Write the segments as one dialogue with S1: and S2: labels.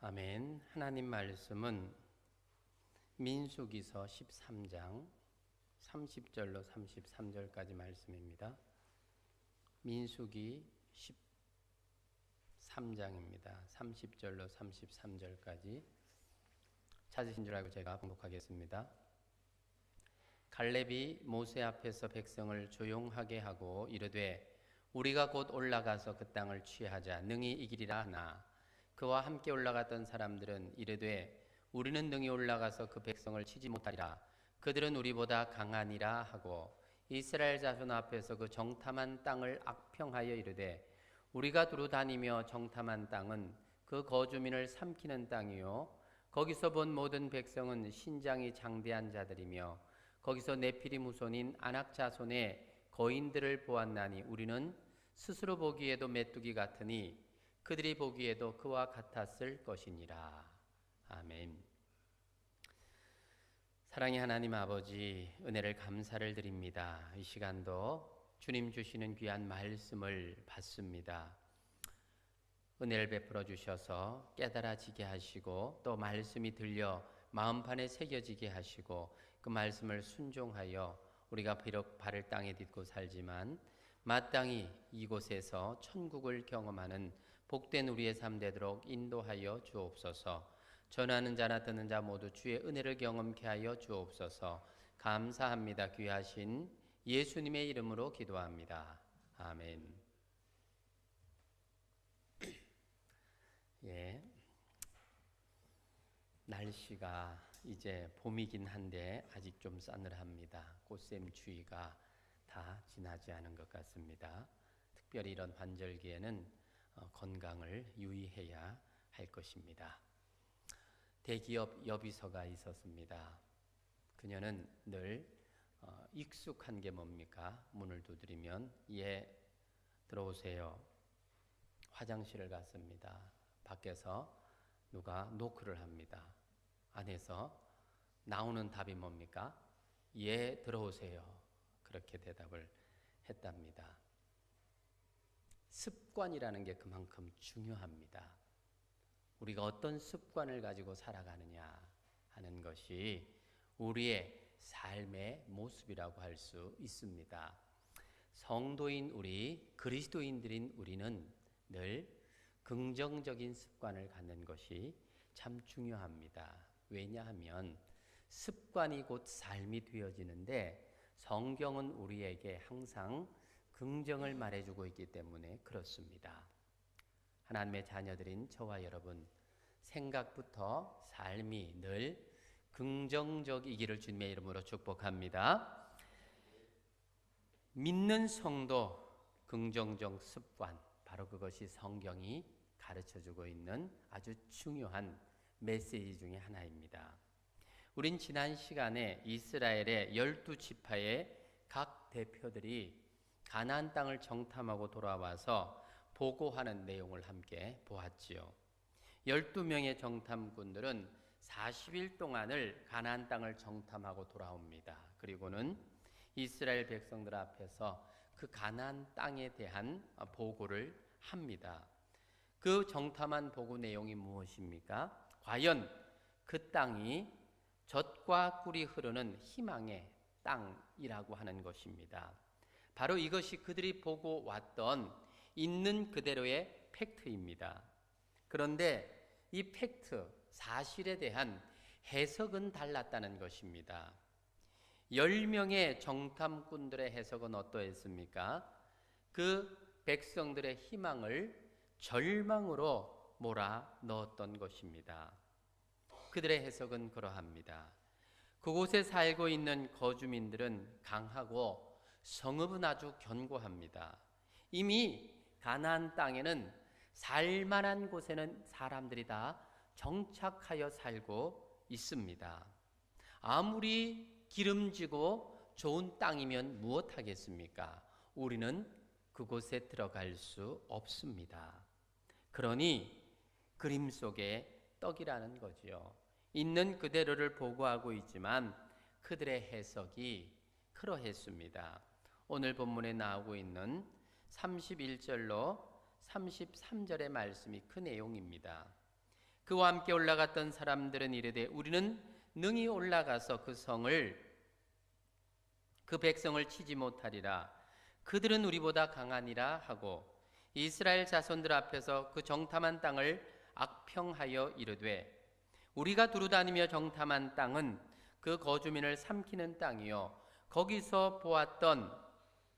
S1: 아멘. 하나님 말씀은 민수기서 13장 30절로 33절까지 말씀입니다. 민수기 13장입니다. 30절로 33절까지 찾으신 줄 알고 제가 봉독하겠습니다. 갈렙이 모세 앞에서 백성을 조용하게 하고 이르되 우리가 곧 올라가서 그 땅을 취하자 능히 이기리라 하나 그와 함께 올라갔던 사람들은 이르되 우리는 능히 올라가서 그 백성을 치지 못하리라. 그들은 우리보다 강하니라 하고 이스라엘 자손 앞에서 그 정탐한 땅을 악평하여 이르되 우리가 두루 다니며 정탐한 땅은 그 거주민을 삼키는 땅이요 거기서 본 모든 백성은 신장이 장대한 자들이며 거기서 네피림 후손인 아낙 자손의 거인들을 보았나니 우리는 스스로 보기에도 메뚜기 같으니 그들이 보기에도 그와 같았을 것이니라. 아멘. 사랑의 하나님 아버지, 은혜를 감사를 드립니다. 이 시간도 주님 주시는 귀한 말씀을 받습니다. 은혜를 베풀어 주셔서 깨달아지게 하시고 또 말씀이 들려 마음판에 새겨지게 하시고 그 말씀을 순종하여 우리가 비록 발을 땅에 딛고 살지만 마땅히 이곳에서 천국을 경험하는 복된 우리의 삶 되도록 인도하여 주옵소서. 전하는 자나 듣는 자 모두 주의 은혜를 경험케 하여 주옵소서. 감사합니다. 귀하신 예수님의 이름으로 기도합니다. 아멘. 예, 날씨가 이제 봄이긴 한데 아직 좀 싸늘합니다. 꽃샘추위가 다 지나지 않은 것 같습니다. 특별히 이런 환절기에는 건강을 유의해야 할 것입니다. 대기업 여비서가 있었습니다. 그녀는 늘 익숙한 게 뭡니까? 문을 두드리면 예, 들어오세요. 화장실을 갔습니다. 밖에서 누가 노크를 합니다. 안에서 나오는 답이 뭡니까? 예, 들어오세요. 그렇게 대답을 했답니다. 습관이라는 게 그만큼 중요합니다. 우리가 어떤 습관을 가지고 살아가느냐 하는 것이 우리의 삶의 모습이라고 할 수 있습니다. 성도인 우리, 그리스도인들인 우리는 늘 긍정적인 습관을 갖는 것이 참 중요합니다. 왜냐하면 습관이 곧 삶이 되어지는데 성경은 우리에게 항상 긍정을 말해주고 있기 때문에 그렇습니다. 하나님의 자녀들인 저와 여러분, 생각부터 삶이 늘 긍정적이기를 주님의 이름으로 축복합니다. 믿는 성도 긍정적 습관, 바로 그것이 성경이 가르쳐주고 있는 아주 중요한 메시지 중에 하나입니다. 우린 지난 시간에 이스라엘의 12지파의 각 대표들이 가나안 땅을 정탐하고 돌아와서 보고하는 내용을 함께 보았지요. 12명의 정탐꾼들은 40일 동안을 가나안 땅을 정탐하고 돌아옵니다. 그리고는 이스라엘 백성들 앞에서 그 가나안 땅에 대한 보고를 합니다. 그 정탐한 보고 내용이 무엇입니까? 과연 그 땅이 젖과 꿀이 흐르는 희망의 땅이라고 하는 것입니다. 바로 이것이 그들이 보고 왔던 있는 그대로의 팩트입니다. 그런데 이 팩트, 사실에 대한 해석은 달랐다는 것입니다. 10명의 정탐꾼들의 해석은 어떠했습니까? 그 백성들의 희망을 절망으로 몰아 넣었던 것입니다. 그들의 해석은 그러합니다. 그곳에 살고 있는 거주민들은 강하고 성읍은 아주 견고합니다. 이미 가나안 땅에는 살만한 곳에는 사람들이 다 정착하여 살고 있습니다. 아무리 기름지고 좋은 땅이면 무엇하겠습니까? 우리는 그곳에 들어갈 수 없습니다. 그러니 그림 속의 떡이라는 거지요. 있는 그대로를 보고하고 있지만 그들의 해석이 그러했습니다. 오늘 본문에 나오고 있는 31절로 33절의 말씀이 그 내용입니다. 그와 함께 올라갔던 사람들은 이르되 우리는 능히 올라가서 그 백성을 치지 못하리라. 그들은 우리보다 강하니라 하고 이스라엘 자손들 앞에서 그 정탐한 땅을 악평하여 이르되 우리가 두루다니며 정탐한 땅은 그 거주민을 삼키는 땅이요 거기서 보았던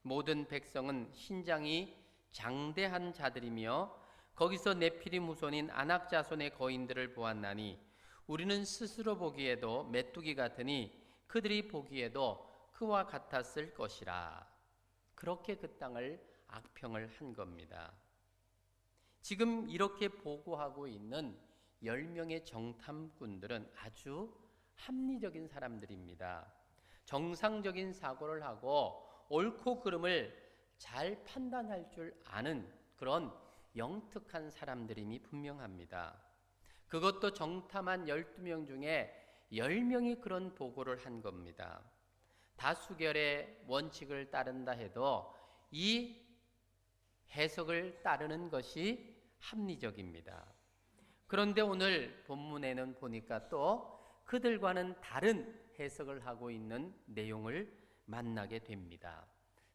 S1: 모든 백성은 신장이 장대한 자들이며 거기서 네피림 후손인 아낙 자손의 거인들을 보았나니 우리는 스스로 보기에도 메뚜기 같으니 그들이 보기에도 그와 같았을 것이라. 그렇게 그 땅을 악평을 한 겁니다. 지금 이렇게 보고하고 있는 10명의 정탐꾼들은 아주 합리적인 사람들입니다. 정상적인 사고를 하고 옳고 그름을 잘 판단할 줄 아는 그런 영특한 사람들임이 분명합니다. 그것도 정탐한 12명 중에 10명이 그런 보고를 한 겁니다. 다수결의 원칙을 따른다 해도 이 해석을 따르는 것이 합리적입니다. 그런데 오늘 본문에는 보니까 또 그들과는 다른 해석을 하고 있는 내용을 만나게 됩니다.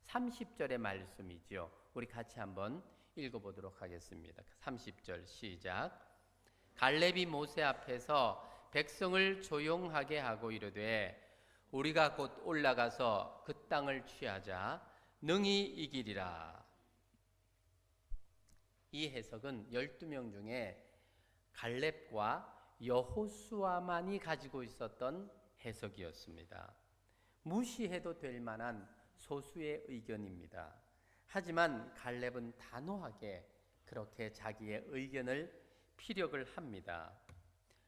S1: 30절의 말씀이죠. 우리 같이 한번 읽어보도록 하겠습니다. 30절 시작. 갈렙이 모세 앞에서 백성을 조용하게 하고 이르되 우리가 곧 올라가서 그 땅을 취하자 능히 이기리라. 이 해석은 12명 중에 갈렙과 여호수아만이 가지고 있었던 해석이었습니다. 무시해도 될 만한 소수의 의견입니다. 하지만 갈렙은 단호하게 그렇게 자기의 의견을 피력을 합니다.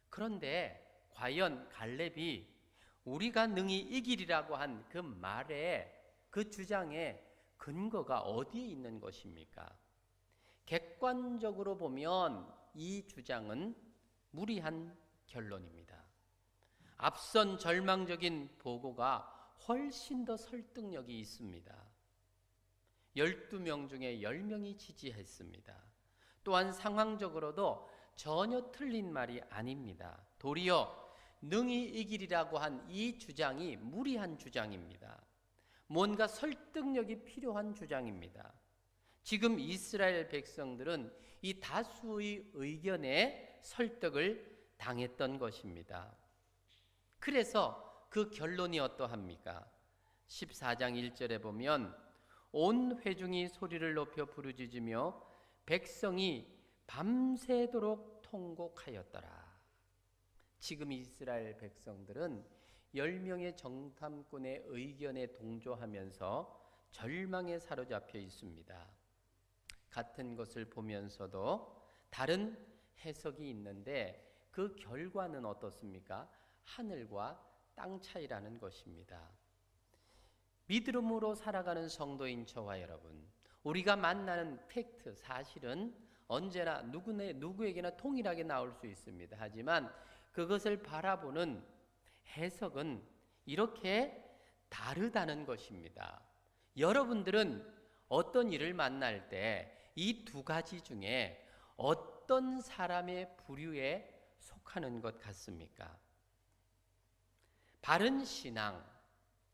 S1: 그런데 과연 갈렙이 우리가 능히 이기리라고 한 그 말에 그 주장에 근거가 어디에 있는 것입니까? 객관적으로 보면 이 주장은 무리한 결론입니다. 앞선 절망적인 보고가 훨씬 더 설득력이 있습니다. 12명 중에 10명이 지지했습니다. 또한 상황적으로도 전혀 틀린 말이 아닙니다. 도리어 능히 이기리라고 한 이 주장이 무리한 주장입니다. 뭔가 설득력이 필요한 주장입니다. 지금 이스라엘 백성들은 이 다수의 의견에 설득을 당했던 것입니다. 그래서 그 결론이 어떠합니까? 14장 1절에 보면 온 회중이 소리를 높여 부르짖으며 백성이 밤새도록 통곡하였더라. 지금 이스라엘 백성들은 10명의 정탐꾼의 의견에 동조하면서 절망에 사로잡혀 있습니다. 같은 것을 보면서도 다른 해석이 있는데 그 결과는 어떻습니까? 하늘과 땅 차이라는 것입니다. 믿음으로 살아가는 성도인 저와 여러분, 우리가 만나는 팩트, 사실은 언제나 누구에게나 통일하게 나올 수 있습니다. 하지만 그것을 바라보는 해석은 이렇게 다르다는 것입니다. 여러분들은 어떤 일을 만날 때 이 두 가지 중에 어떤 사람의 부류에 속하는 것 같습니까? 바른 신앙,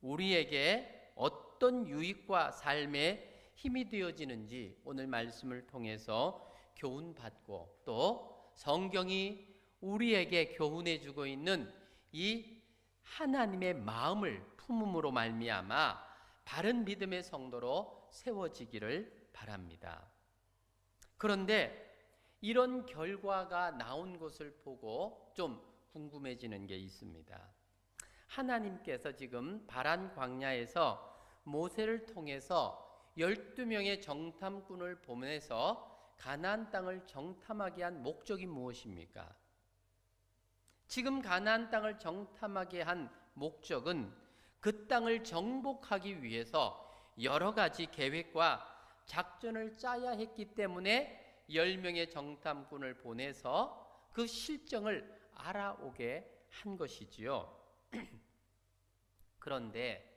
S1: 우리에게 어떤 유익과 삶에 힘이 되어지는지 오늘 말씀을 통해서 교훈받고 또 성경이 우리에게 교훈해 주고 있는 이 하나님의 마음을 품음으로 말미암아 바른 믿음의 성도로 세워지기를 바랍니다. 그런데 이런 결과가 나온 것을 보고 좀 궁금해지는 게 있습니다. 하나님께서 지금 바란 광야에서 모세를 통해서 12명의 정탐꾼을 보내서 가나안 땅을 정탐하게 한 목적이 무엇입니까? 지금 가나안 땅을 정탐하게 한 목적은 그 땅을 정복하기 위해서 여러 가지 계획과 작전을 짜야 했기 때문에 10명의 정탐꾼을 보내서 그 실정을 알아오게 한 것이지요. 그런데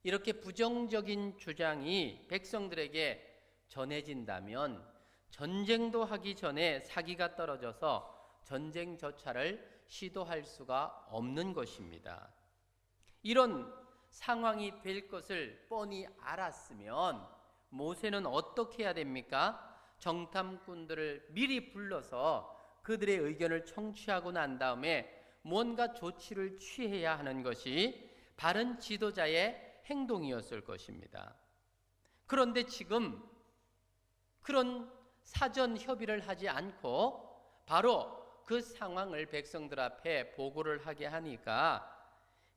S1: 이렇게 부정적인 주장이 백성들에게 전해진다면 전쟁도 하기 전에 사기가 떨어져서 전쟁조차를 시도할 수가 없는 것입니다. 이런 상황이 될 것을 뻔히 알았으면 모세는 어떻게 해야 됩니까? 정탐꾼들을 미리 불러서 그들의 의견을 청취하고 난 다음에 뭔가 조치를 취해야 하는 것이 바른 지도자의 행동이었을 것입니다. 그런데 지금 그런 사전 협의를 하지 않고 바로 그 상황을 백성들 앞에 보고를 하게 하니까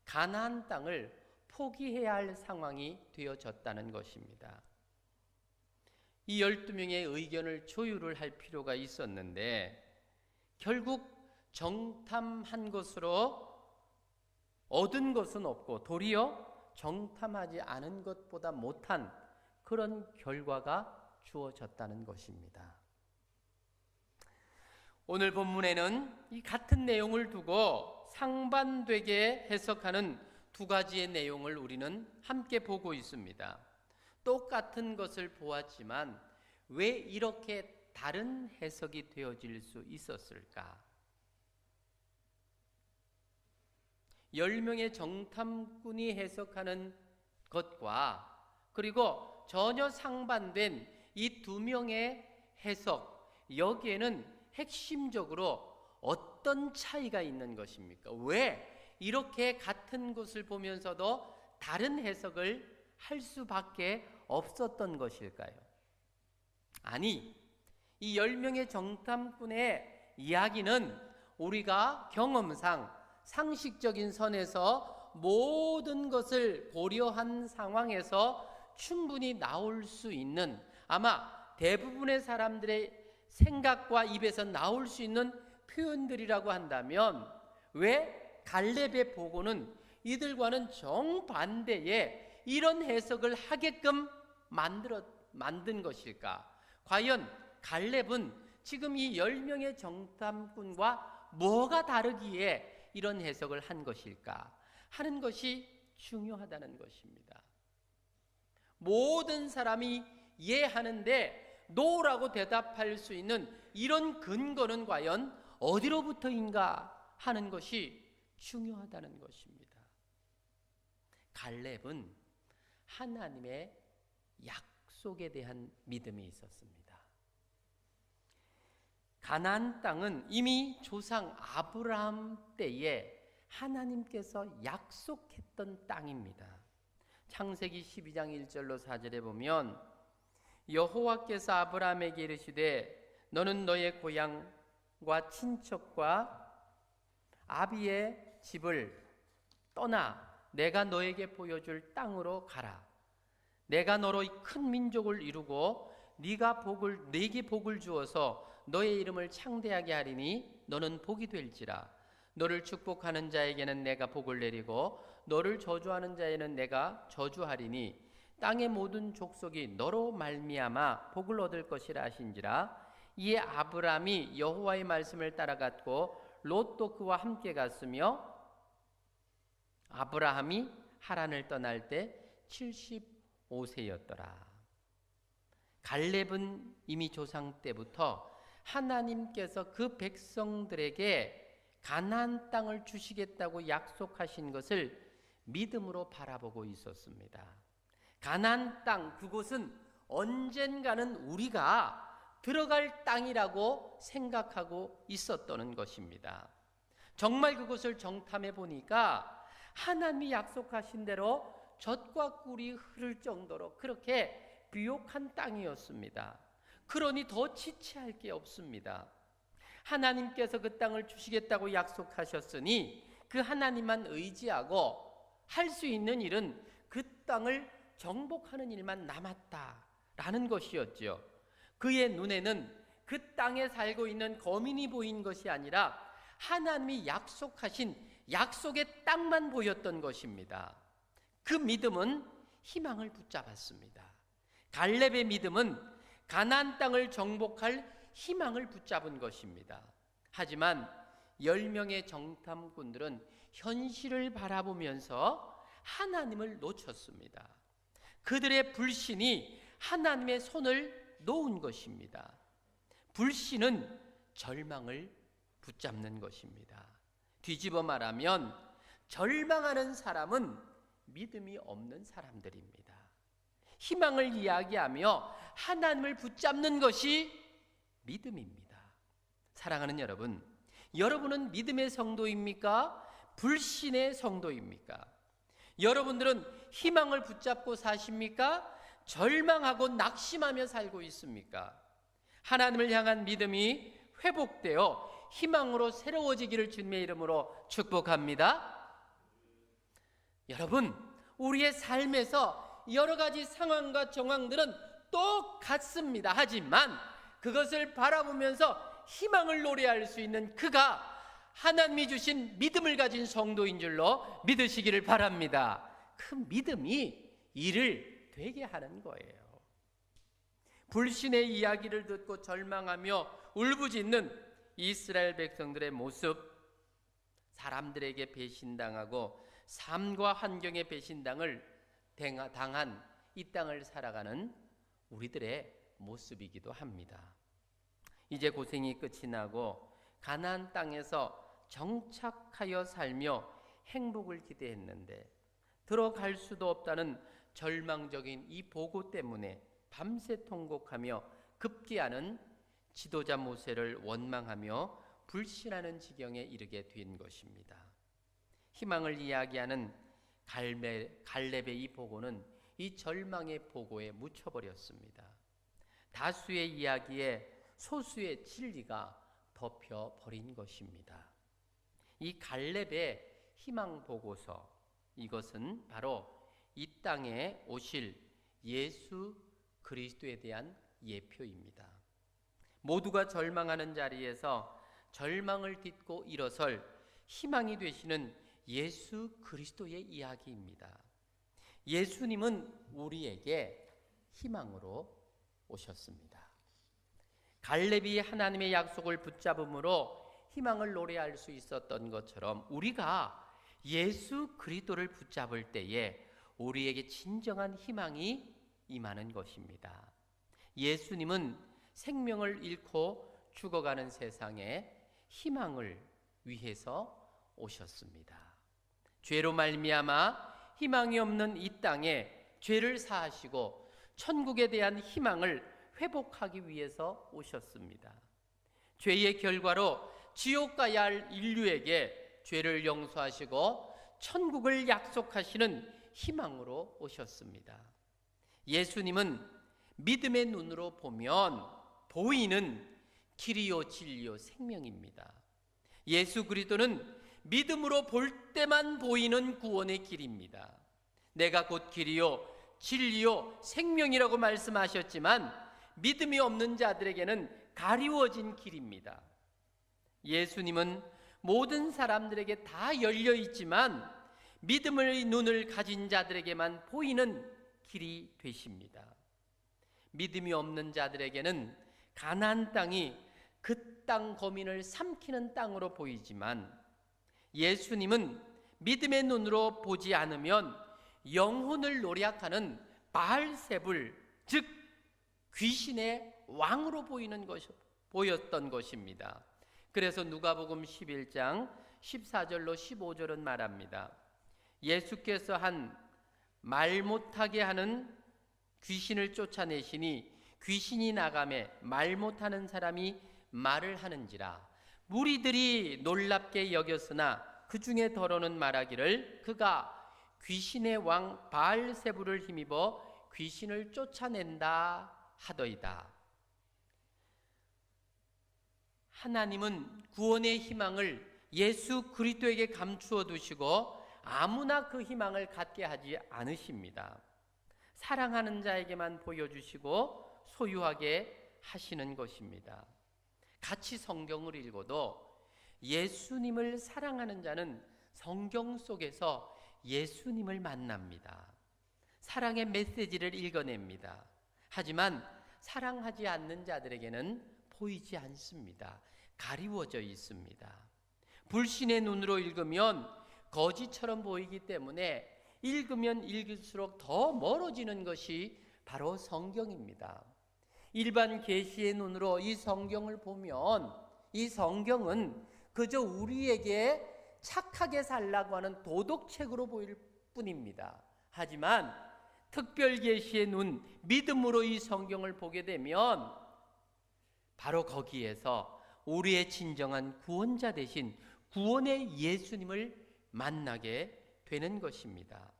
S1: 가나안 땅을 포기해야 할 상황이 되어졌다는 것입니다. 이 12명의 의견을 조율을 할 필요가 있었는데 결국 정탐한 것으로 얻은 것은 없고 도리어 정탐하지 않은 것보다 못한 그런 결과가 주어졌다는 것입니다. 오늘 본문에는 이 같은 내용을 두고 상반되게 해석하는 두 가지의 내용을 우리는 함께 보고 있습니다. 똑같은 것을 보았지만 왜 이렇게 다른 해석이 되어질 수 있었을까? 10명의 정탐꾼이 해석하는 것과 그리고 전혀 상반된 이 2명의 해석, 여기에는 핵심적으로 어떤 차이가 있는 것입니까? 왜 이렇게 같은 것을 보면서도 다른 해석을 할 수밖에 없었던 것일까요? 아니, 이 10명의 정탐꾼의 이야기는 우리가 경험상 상식적인 선에서 모든 것을 고려한 상황에서 충분히 나올 수 있는, 아마 대부분의 사람들의 생각과 입에서 나올 수 있는 표현들이라고 한다면 왜 갈렙의 보고는 이들과는 정반대의 이런 해석을 하게끔 만든 것일까? 과연 갈렙은 지금 이 10명의 정탐꾼과 뭐가 다르기에 이런 해석을 한 것일까 하는 것이 중요하다는 것입니다. 모든 사람이 이해하는데 노라고 대답할 수 있는 이런 근거는 과연 어디로부터인가 하는 것이 중요하다는 것입니다. 갈렙은 하나님의 약속에 대한 믿음이 있었습니다. 가나안 땅은 이미 조상 아브라함 때에 하나님께서 약속했던 땅입니다. 창세기 12장 1절로 4절에 보면 여호와께서 아브라함에게 이르시되 너는 너의 고향과 친척과 아비의 집을 떠나 내가 너에게 보여줄 땅으로 가라. 내가 너로 큰 민족을 이루고 네게 복을 주어서 너의 이름을 창대하게 하리니 너는 복이 될지라. 너를 축복하는 자에게는 내가 복을 내리고 너를 저주하는 자에는 내가 저주하리니 땅의 모든 족속이 너로 말미암아 복을 얻을 것이라 하신지라. 이에 아브라함이 여호와의 말씀을 따라갔고 롯도 그와 함께 갔으며 아브라함이 하란을 떠날 때 75세였더라. 갈렙은 이미 조상 때부터 하나님께서 그 백성들에게 가나안 땅을 주시겠다고 약속하신 것을 믿음으로 바라보고 있었습니다. 가나안 땅, 그곳은 언젠가는 우리가 들어갈 땅이라고 생각하고 있었던 것입니다. 정말 그곳을 정탐해 보니까 하나님이 약속하신 대로 젖과 꿀이 흐를 정도로 그렇게 비옥한 땅이었습니다. 그러니 더 지체할 게 없습니다. 하나님께서 그 땅을 주시겠다고 약속하셨으니 그 하나님만 의지하고 할 수 있는 일은 그 땅을 정복하는 일만 남았다라는 것이었죠. 그의 눈에는 그 땅에 살고 있는 거민이 보인 것이 아니라 하나님이 약속하신 약속의 땅만 보였던 것입니다. 그 믿음은 희망을 붙잡았습니다. 갈렙의 믿음은 가나안 땅을 정복할 희망을 붙잡은 것입니다. 하지만 10명의 정탐꾼들은 현실을 바라보면서 하나님을 놓쳤습니다. 그들의 불신이 하나님의 손을 놓은 것입니다. 불신은 절망을 붙잡는 것입니다. 뒤집어 말하면 절망하는 사람은 믿음이 없는 사람들입니다. 희망을 이야기하며 하나님을 붙잡는 것이 믿음입니다. 사랑하는 여러분, 여러분은 믿음의 성도입니까? 불신의 성도입니까? 여러분들은 희망을 붙잡고 사십니까? 절망하고 낙심하며 살고 있습니까? 하나님을 향한 믿음이 회복되어 희망으로 새로워지기를 주님의 이름으로 축복합니다. 여러분, 우리의 삶에서 여러 가지 상황과 정황들은 똑같습니다. 하지만 그것을 바라보면서 희망을 노래할 수 있는 그가 하나님이 주신 믿음을 가진 성도인 줄로 믿으시기를 바랍니다. 그 믿음이 일을 되게 하는 거예요. 불신의 이야기를 듣고 절망하며 울부짖는 이스라엘 백성들의 모습, 사람들에게 배신당하고 삶과 환경에 배신당을 당한 이 땅을 살아가는 우리들의 모습이기도 합니다. 이제 고생이 끝이 나고 가나안 땅에서 정착하여 살며 행복을 기대했는데 들어갈 수도 없다는 절망적인 이 보고 때문에 밤새 통곡하며 급기야는 지도자 모세를 원망하며 불신하는 지경에 이르게 된 것입니다. 희망을 이야기하는 갈렙의 이 보고는 이 절망의 보고에 묻혀버렸습니다. 다수의 이야기에 소수의 진리가 덮여버린 것입니다. 이 갈렙의 희망 보고서, 이것은 바로 이 땅에 오실 예수 그리스도에 대한 예표입니다. 모두가 절망하는 자리에서 절망을 딛고 일어설 희망이 되시는 예수 그리스도의 이야기입니다. 예수님은 우리에게 희망으로 오셨습니다. 갈렙이 하나님의 약속을 붙잡음으로 희망을 노래할 수 있었던 것처럼 우리가 예수 그리스도를 붙잡을 때에 우리에게 진정한 희망이 임하는 것입니다. 예수님은 생명을 잃고 죽어가는 세상에 희망을 위해서 오셨습니다. 죄로 말미암아 희망이 없는 이 땅에 죄를 사하시고 천국에 대한 희망을 회복하기 위해서 오셨습니다. 죄의 결과로 지옥 가야 할 인류에게 죄를 용서하시고 천국을 약속하시는 희망으로 오셨습니다. 예수님은 믿음의 눈으로 보면 보이는 길이요 진리요 생명입니다. 예수 그리스도는 믿음으로 볼 때만 보이는 구원의 길입니다. 내가 곧 길이요 진리요 생명이라고 말씀하셨지만 믿음이 없는 자들에게는 가리워진 길입니다. 예수님은 모든 사람들에게 다 열려 있지만 믿음의 눈을 가진 자들에게만 보이는 길이 되십니다. 믿음이 없는 자들에게는 가나안 땅이 그 땅 거민을 삼키는 땅으로 보이지만 예수님은 믿음의 눈으로 보지 않으면 영혼을 노략하는 바알세불, 즉 귀신의 왕으로 보였던 것입니다. 그래서 누가복음 11장 14절로 15절은 말합니다. 예수께서 한 말 못하게 하는 귀신을 쫓아내시니 귀신이 나가매 말 못하는 사람이 말을 하는지라. 무리들이 놀랍게 여겼으나 그 중에 더러는 말하기를 그가 귀신의 왕 바알세불을 힘입어 귀신을 쫓아낸다 하더이다. 하나님은 구원의 희망을 예수 그리스도에게 감추어 두시고 아무나 그 희망을 갖게 하지 않으십니다. 사랑하는 자에게만 보여주시고 소유하게 하시는 것입니다. 같이 성경을 읽어도 예수님을 사랑하는 자는 성경 속에서 예수님을 만납니다. 사랑의 메시지를 읽어냅니다. 하지만 사랑하지 않는 자들에게는 보이지 않습니다. 가리워져 있습니다. 불신의 눈으로 읽으면 거지처럼 보이기 때문에 읽으면 읽을수록 더 멀어지는 것이 바로 성경입니다. 일반 계시의 눈으로 이 성경을 보면 이 성경은 그저 우리에게 착하게 살라고 하는 도덕책으로 보일 뿐입니다. 하지만 특별 계시의 눈, 믿음으로 이 성경을 보게 되면 바로 거기에서 우리의 진정한 구원자 되신 구원의 예수님을 만나게 되는 것입니다.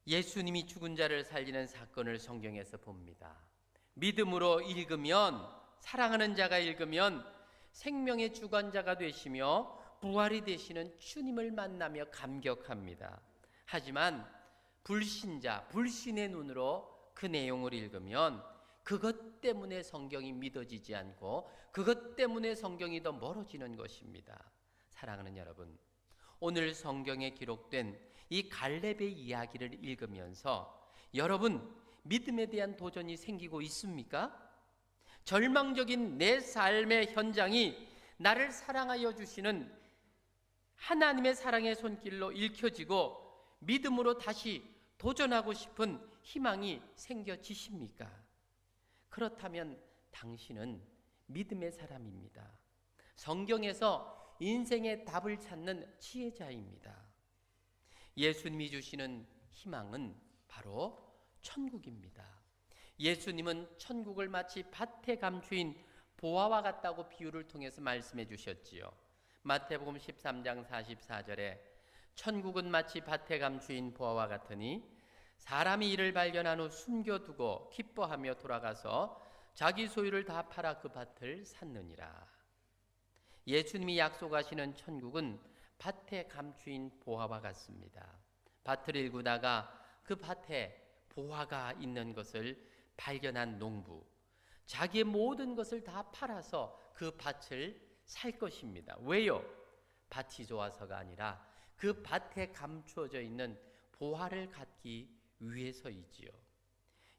S1: 예수님이 죽은 자를 살리는 사건을 성경에서 봅니다. 믿음으로 읽으면, 사랑하는 자가 읽으면 생명의 주관자가 되시며 부활이 되시는 주님을 만나며 감격합니다. 하지만 불신자, 불신의 눈으로 그 내용을 읽으면 그것 때문에 성경이 믿어지지 않고 그것 때문에 성경이 더 멀어지는 것입니다. 사랑하는 여러분, 오늘 성경에 기록된 이 갈렙의 이야기를 읽으면서 여러분 믿음에 대한 도전이 생기고 있습니까? 절망적인 내 삶의 현장이 나를 사랑하여 주시는 하나님의 사랑의 손길로 읽혀지고 믿음으로 다시 도전하고 싶은 희망이 생겨지십니까? 그렇다면 당신은 믿음의 사람입니다. 성경에서 인생의 답을 찾는 지혜자입니다. 예수님이 주시는 희망은 바로 천국입니다. 예수님은 천국을 마치 밭에 감추인 보화와 같다고 비유를 통해서 말씀해 주셨지요. 마태복음 13장 44절에 천국은 마치 밭에 감추인 보화와 같으니 사람이 이를 발견한 후 숨겨두고 기뻐하며 돌아가서 자기 소유를 다 팔아 그 밭을 샀느니라. 예수님이 약속하시는 천국은 밭에 감추인 보화와 같습니다. 밭을 일구다가 그 밭에 보화가 있는 것을 발견한 농부, 자기의 모든 것을 다 팔아서 그 밭을 살 것입니다. 왜요? 밭이 좋아서가 아니라 그 밭에 감추어져 있는 보화를 갖기 위해서이지요.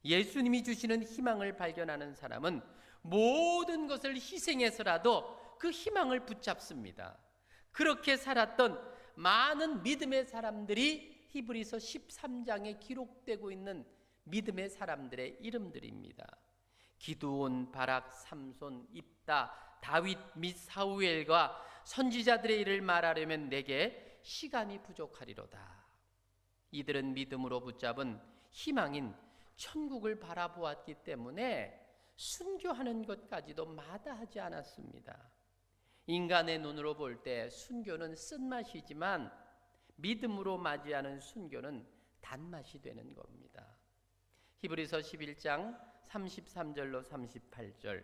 S1: 예수님이 주시는 희망을 발견하는 사람은 모든 것을 희생해서라도 그 희망을 붙잡습니다. 그렇게 살았던 많은 믿음의 사람들이 히브리서 13장에 기록되고 있는 믿음의 사람들의 이름들입니다. 기드온, 바락, 삼손, 입다, 다윗 및 사무엘과 선지자들의 일을 말하려면 내게 시간이 부족하리로다. 이들은 믿음으로 붙잡은 희망인 천국을 바라보았기 때문에 순교하는 것까지도 마다하지 않았습니다. 인간의 눈으로 볼 때 순교는 쓴맛이지만 믿음으로 맞이하는 순교는 단맛이 되는 겁니다. 히브리서 11장 33절로 38절,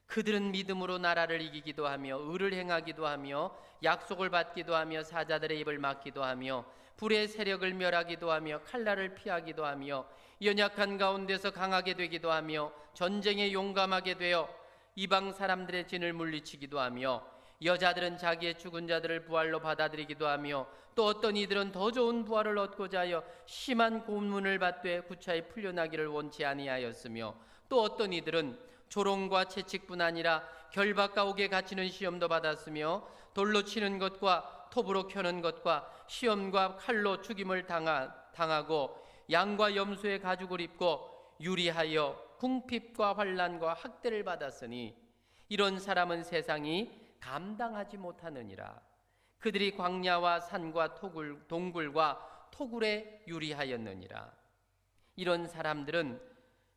S1: 그들은 믿음으로 나라를 이기기도 하며 의를 행하기도 하며 약속을 받기도 하며 사자들의 입을 막기도 하며 불의 세력을 멸하기도 하며 칼날을 피하기도 하며 연약한 가운데서 강하게 되기도 하며 전쟁에 용감하게 되어 이방 사람들의 진을 물리치기도 하며 여자들은 자기의 죽은 자들을 부활로 받아들이기도 하며 또 어떤 이들은 더 좋은 부활을 얻고자 하여 심한 고문을 받되 구차히 풀려나기를 원치 아니하였으며 또 어떤 이들은 조롱과 채찍뿐 아니라 결박과 옥에 갇히는 시험도 받았으며 돌로 치는 것과 톱으로 켜는 것과 시험과 칼로 죽임을 당하고 양과 염소의 가죽을 입고 유리하여 궁핍과 환난과 학대를 받았으니 이런 사람은 세상이 감당하지 못하느니라. 그들이 광야와 산과 동굴과 토굴에 유리하였느니라. 이런 사람들은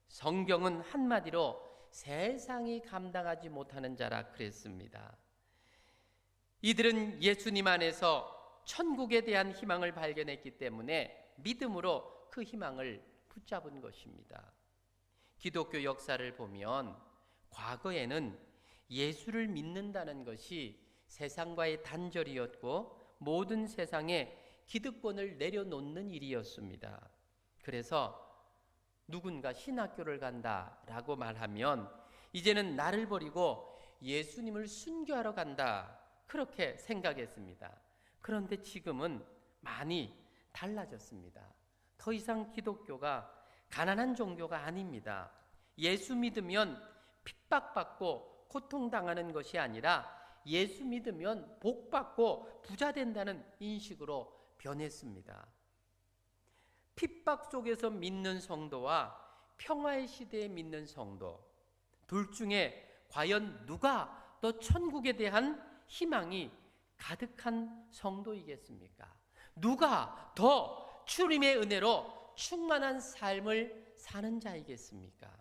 S1: 성경은 한마디로 세상이 감당하지 못하는 자라 그랬습니다. 이들은 예수님 안에서 천국에 대한 희망을 발견했기 때문에 믿음으로 그 희망을 붙잡은 것입니다. 기독교 역사를 보면 과거에는 예수를 믿는다는 것이 세상과의 단절이었고 모든 세상에 기득권을 내려놓는 일이었습니다. 그래서 누군가 신학교를 간다라고 말하면 이제는 나를 버리고 예수님을 순교하러 간다, 그렇게 생각했습니다. 그런데 지금은 많이 달라졌습니다. 더 이상 기독교가 가난한 종교가 아닙니다. 예수 믿으면 핍박받고 고통당하는 것이 아니라 예수 믿으면 복받고 부자 된다는 인식으로 변했습니다. 핍박 속에서 믿는 성도와 평화의 시대에 믿는 성도, 둘 중에 과연 누가 더 천국에 대한 희망이 가득한 성도이겠습니까? 누가 더 주님의 은혜로 충만한 삶을 사는 자이겠습니까?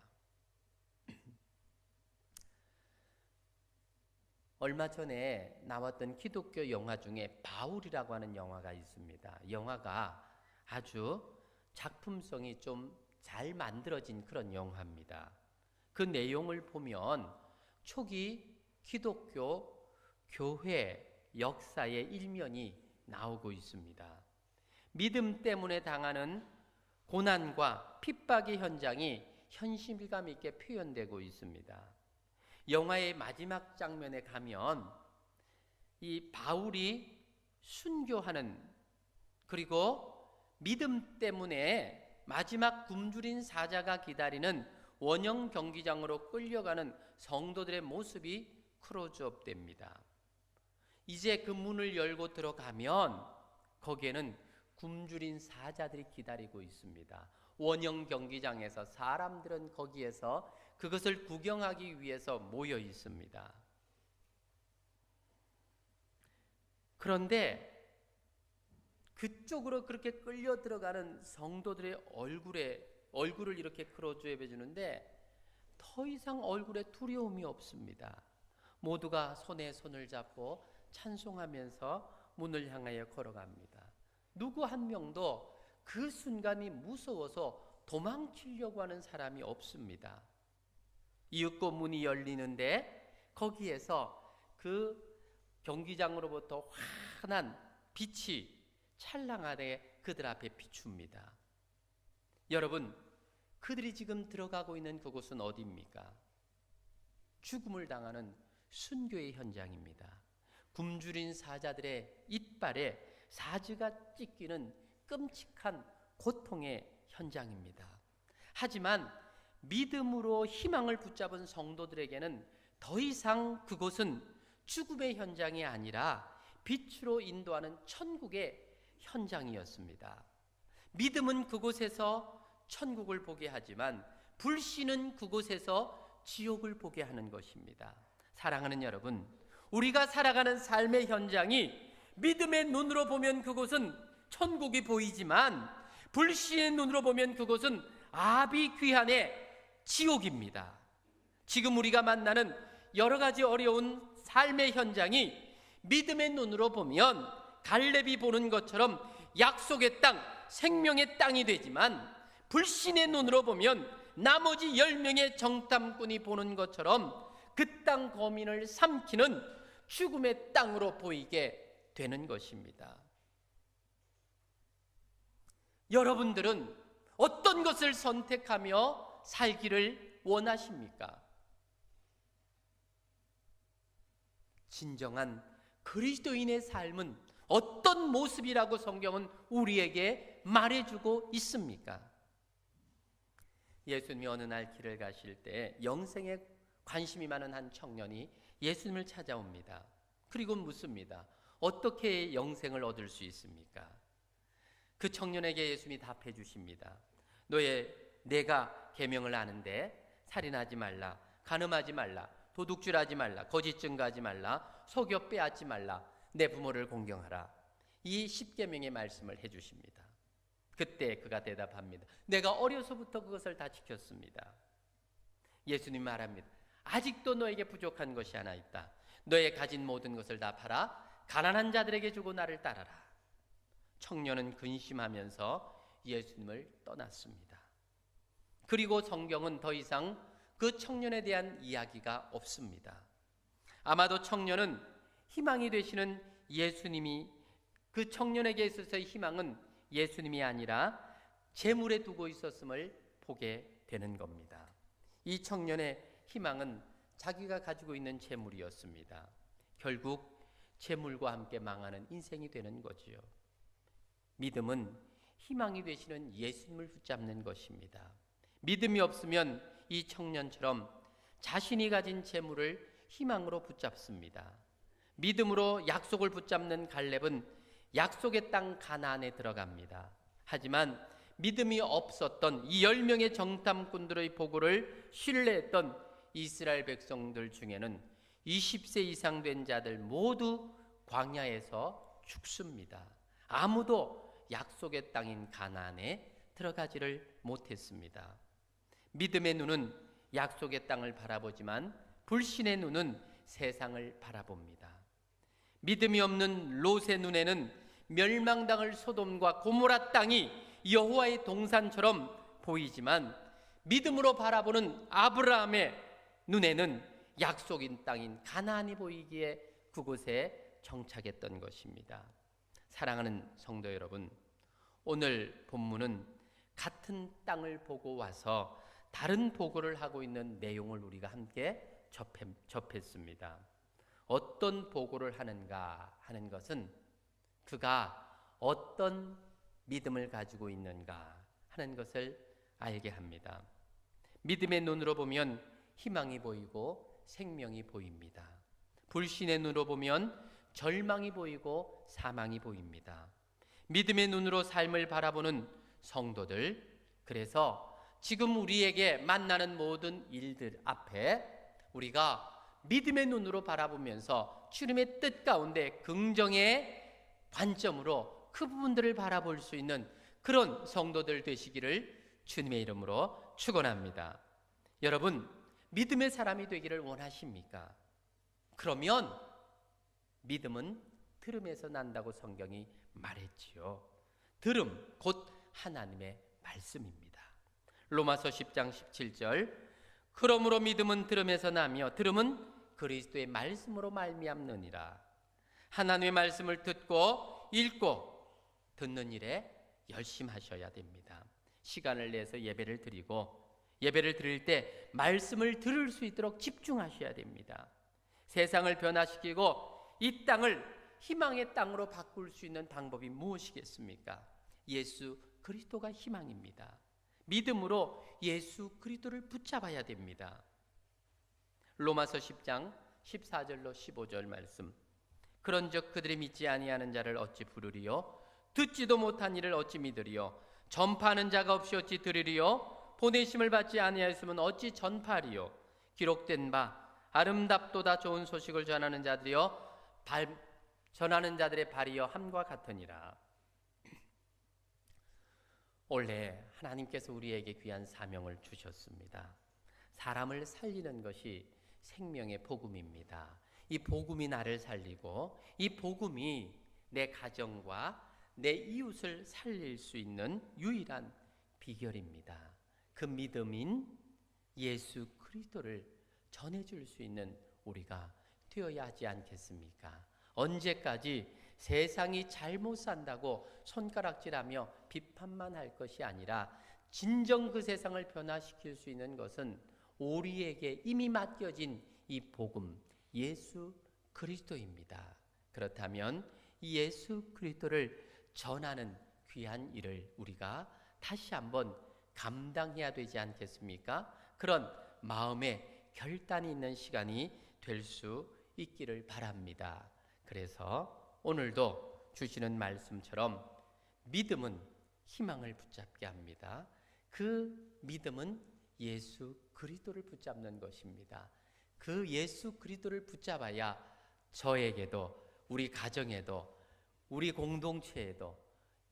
S1: 얼마 전에 나왔던 기독교 영화 중에 바울이라고 하는 영화가 있습니다. 영화가 아주 작품성이 좀 잘 만들어진 그런 영화입니다. 그 내용을 보면 초기 기독교 교회 역사의 일면이 나오고 있습니다. 믿음 때문에 당하는 고난과 핍박의 현장이 현실감 있게 표현되고 있습니다. 영화의 마지막 장면에 가면 이 바울이 순교하는, 그리고 믿음 때문에 마지막 굶주린 사자가 기다리는 원형 경기장으로 끌려가는 성도들의 모습이 클로즈업 됩니다. 이제 그 문을 열고 들어가면 거기에는 굶주린 사자들이 기다리고 있습니다. 원형 경기장에서 사람들은 거기에서 그것을 구경하기 위해서 모여 있습니다. 그런데 그쪽으로 그렇게 끌려 들어가는 성도들의 얼굴을 이렇게 크로즈업해 주는데 더 이상 얼굴에 두려움이 없습니다. 모두가 손에 손을 잡고 찬송하면서 문을 향하여 걸어갑니다. 누구 한 명도 그 순간이 무서워서 도망치려고 하는 사람이 없습니다. 이윽고 문이 열리는데 거기에서 그 경기장으로부터 환한 빛이 찰랑하게 그들 앞에 비춥니다. 여러분, 그들이 지금 들어가고 있는 그곳은 어디입니까? 죽음을 당하는 순교의 현장입니다. 굶주린 사자들의 이빨에 사지가 찢기는 끔찍한 고통의 현장입니다. 하지만 믿음으로 희망을 붙잡은 성도들에게는 더 이상 그곳은 죽음의 현장이 아니라 빛으로 인도하는 천국의 현장이었습니다. 믿음은 그곳에서 천국을 보게 하지만 불신은 그곳에서 지옥을 보게 하는 것입니다. 사랑하는 여러분, 우리가 살아가는 삶의 현장이 믿음의 눈으로 보면 그곳은 천국이 보이지만 불신의 눈으로 보면 그곳은 아비 귀환의 지옥입니다. 지금 우리가 만나는 여러 가지 어려운 삶의 현장이 믿음의 눈으로 보면 갈렙이 보는 것처럼 약속의 땅, 생명의 땅이 되지만 불신의 눈으로 보면 나머지 10명의 정탐꾼이 보는 것처럼 그 땅 거민을 삼키는 죽음의 땅으로 보이게 되는 것입니다. 여러분들은 어떤 것을 선택하며 살기를 원하십니까? 진정한 그리스도인의 삶은 어떤 모습이라고 성경은 우리에게 말해주고 있습니까? 예수님이 어느 날 길을 가실 때 영생에 관심이 많은 한 청년이 예수님을 찾아옵니다. 그리고 묻습니다. 어떻게 영생을 얻을 수 있습니까? 그 청년에게 예수님이 답해 주십니다. 내가 계명을 아는데 살인하지 말라, 간음하지 말라, 도둑질하지 말라, 거짓 증거하지 말라, 속여 빼앗지 말라, 내 부모를 공경하라. 이 10계명의 말씀을 해주십니다. 그때 그가 대답합니다. 내가 어려서부터 그것을 다 지켰습니다. 예수님 말합니다. 아직도 너에게 부족한 것이 하나 있다. 너의 가진 모든 것을 다 팔아 가난한 자들에게 주고 나를 따라라. 청년은 근심하면서 예수님을 떠났습니다. 그리고 성경은 더 이상 그 청년에 대한 이야기가 없습니다. 아마도 청년은 희망이 되시는 예수님이, 그 청년에게 있어서의 희망은 예수님이 아니라 재물에 두고 있었음을 보게 되는 겁니다. 이 청년의 희망은 자기가 가지고 있는 재물이었습니다. 결국 재물과 함께 망하는 인생이 되는 거지요. 믿음은 희망이 되시는 예수님을 붙잡는 것입니다. 믿음이 없으면 이 청년처럼 자신이 가진 재물을 희망으로 붙잡습니다. 믿음으로 약속을 붙잡는 갈렙은 약속의 땅 가나안에 들어갑니다. 하지만 믿음이 없었던 이 10명의 정탐꾼들의 보고를 신뢰했던 이스라엘 백성들 중에는 20세 이상 된 자들 모두 광야에서 죽습니다. 아무도 약속의 땅인 가나안에 들어가지를 못했습니다. 믿음의 눈은 약속의 땅을 바라보지만 불신의 눈은 세상을 바라봅니다. 믿음이 없는 롯의 눈에는 멸망당할 소돔과 고모라 땅이 여호와의 동산처럼 보이지만 믿음으로 바라보는 아브라함의 눈에는 약속인 땅인 가나안이 보이기에 그곳에 정착했던 것입니다. 사랑하는 성도 여러분, 오늘 본문은 같은 땅을 보고 와서 다른 보고를 하고 있는 내용을 우리가 함께 접했습니다. 어떤 보고를 하는가 하는 것은 그가 어떤 믿음을 가지고 있는가 하는 것을 알게 합니다. 믿음의 눈으로 보면 희망이 보이고 생명이 보입니다. 불신의 눈으로 보면 절망이 보이고 사망이 보입니다. 믿음의 눈으로 삶을 바라보는 성도들, 그래서 지금 우리에게 만나는 모든 일들 앞에 우리가 믿음의 눈으로 바라보면서 주님의 뜻 가운데 긍정의 관점으로 그 부분들을 바라볼 수 있는 그런 성도들 되시기를 주님의 이름으로 축원합니다. 여러분, 믿음의 사람이 되기를 원하십니까? 그러면 믿음은 들음에서 난다고 성경이 말했지요. 들음 곧 하나님의 말씀입니다. 로마서 10장 17절, 그러므로 믿음은 들음에서 나며 들음은 그리스도의 말씀으로 말미암느니라. 하나님의 말씀을 듣고 읽고 듣는 일에 열심하셔야 됩니다. 시간을 내서 예배를 드리고 예배를 드릴 때 말씀을 들을 수 있도록 집중하셔야 됩니다. 세상을 변화시키고 이 땅을 희망의 땅으로 바꿀 수 있는 방법이 무엇이겠습니까? 예수 그리스도가 희망입니다. 믿음으로 예수 그리스도를 붙잡아야 됩니다. 로마서 10장 14절로 15절 말씀, 그런즉 그들이 믿지 아니하는 자를 어찌 부르리요? 듣지도 못한 이를 어찌 믿으리요? 전파하는 자가 없이 어찌 들으리요? 보내심을 받지 아니하였으면 어찌 전파하리요? 기록된 바 아름답도다 좋은 소식을 전하는 자들이여 전하는 자들의 발이여 함과 같으니라. 원래 하나님께서 우리에게 귀한 사명을 주셨습니다. 사람을 살리는 것이 생명의 복음입니다. 이 복음이 나를 살리고 이 복음이 내 가정과 내 이웃을 살릴 수 있는 유일한 비결입니다. 그 믿음인 예수 그리스도를 전해줄 수 있는 우리가 되어야 하지 않겠습니까? 언제까지 세상이 잘못 산다고 손가락질하며 비판만 할 것이 아니라 진정 그 세상을 변화시킬 수 있는 것은 우리에게 이미 맡겨진 이 복음 예수 그리스도입니다. 그렇다면 이 예수 그리스도를 전하는 귀한 일을 우리가 다시 한번 감당해야 되지 않겠습니까? 그런 마음의 결단이 있는 시간이 될 수 있기를 바랍니다. 그래서 오늘도 주시는 말씀처럼 믿음은 희망을 붙잡게 합니다. 그 믿음은 예수 그리스도를 붙잡는 것입니다. 그 예수 그리스도를 붙잡아야 저에게도 우리 가정에도 우리 공동체에도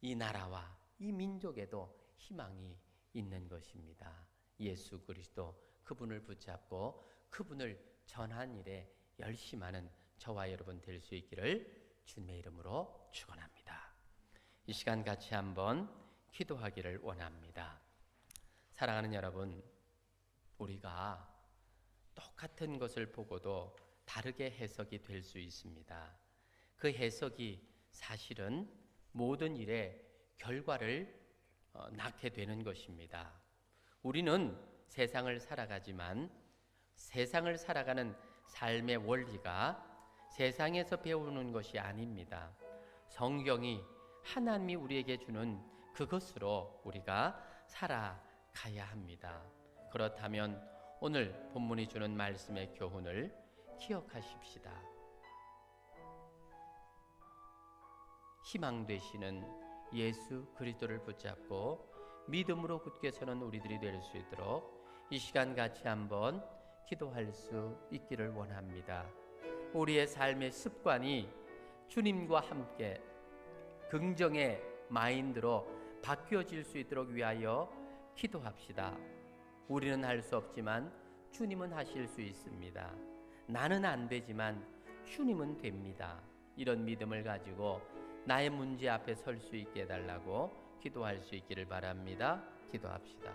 S1: 이 나라와 이 민족에도 희망이 있는 것입니다. 예수 그리스도 그분을 붙잡고 그분을 전한 일에 열심하는 저와 여러분 될 수 있기를 주님의 이름으로 축원합니다. 이 시간 같이 한번 기도하기를 원합니다. 사랑하는 여러분, 우리가 똑같은 것을 보고도 다르게 해석이 될 수 있습니다. 그 해석이 사실은 모든 일의 결과를 낳게 되는 것입니다. 우리는 세상을 살아가지만 세상을 살아가는 삶의 원리가 세상에서 배우는 것이 아닙니다. 성경이 하나님이 우리에게 주는 그것으로 우리가 살아가야 합니다. 그렇다면 오늘 본문이 주는 말씀의 교훈을 기억하십시다. 희망 되시는 예수 그리스도를 붙잡고 믿음으로 굳게 서는 우리들이 될 수 있도록 이 시간 같이 한번 기도할 수 있기를 원합니다. 우리의 삶의 습관이 주님과 함께 긍정의 마인드로 바뀌어질 수 있도록 위하여 기도합시다. 우리는 할 수 없지만 주님은 하실 수 있습니다. 나는 안 되지만 주님은 됩니다. 이런 믿음을 가지고 나의 문제 앞에 설 수 있게 해달라고 기도할 수 있기를 바랍니다. 기도합시다.